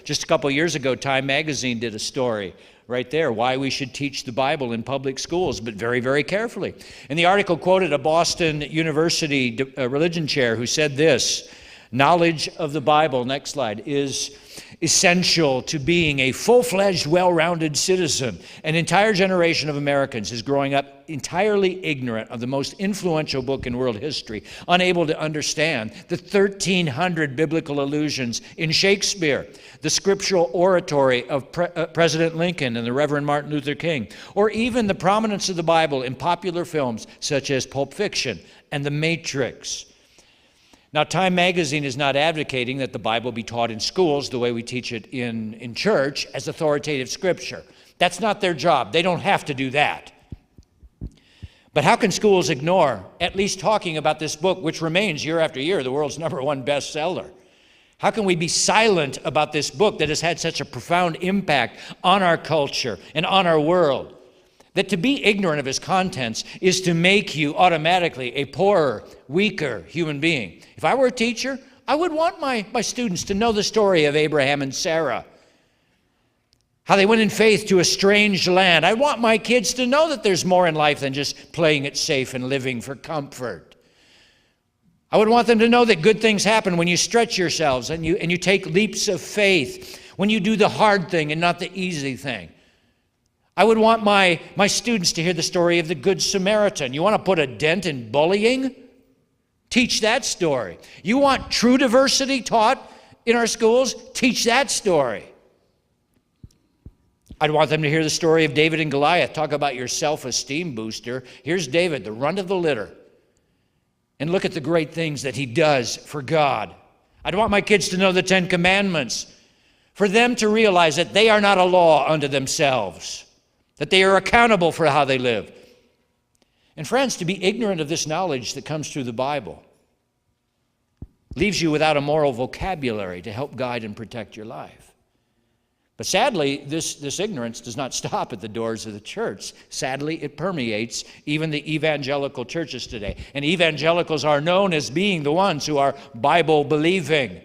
Just a couple years ago, Time magazine did a story right there, why we should teach the Bible in public schools, but very, very carefully. And the article quoted a Boston University religion chair who said this: knowledge of the Bible, next slide, is essential to being a full-fledged, well-rounded citizen. An entire generation of Americans is growing up entirely ignorant of the most influential book in world history, unable to understand the 1,300 biblical allusions in Shakespeare, the scriptural oratory of President Lincoln and the Reverend Martin Luther King, or even the prominence of the Bible in popular films such as Pulp Fiction and The Matrix. Now, Time magazine is not advocating that the Bible be taught in schools the way we teach it in church as authoritative scripture. That's not their job. They don't have to do that. But how can schools ignore at least talking about this book, which remains year after year the world's #1 bestseller? How can we be silent about this book that has had such a profound impact on our culture and on our world? That to be ignorant of its contents is to make you automatically a poorer, weaker human being. If I were a teacher, I would want my students to know the story of Abraham and Sarah, how they went in faith to a strange land. I want my kids to know that there's more in life than just playing it safe and living for comfort. I would want them to know that good things happen when you stretch yourselves and you take leaps of faith, when you do the hard thing and not the easy thing. I would want my students to hear the story of the Good Samaritan. You want to put a dent in bullying? Teach that story. You want true diversity taught in our schools? Teach that story. I'd want them to hear the story of David and Goliath. Talk about your self-esteem booster. Here's David, the runt of the litter. And look at the great things that he does for God. I'd want my kids to know the 10 Commandments, for them to realize that they are not a law unto themselves, that they are accountable for how they live. And friends, to be ignorant of this knowledge that comes through the Bible leaves you without a moral vocabulary to help guide and protect your life. But sadly, this ignorance does not stop at the doors of the church. Sadly, it permeates even the evangelical churches today. And evangelicals are known as being the ones who are Bible-believing.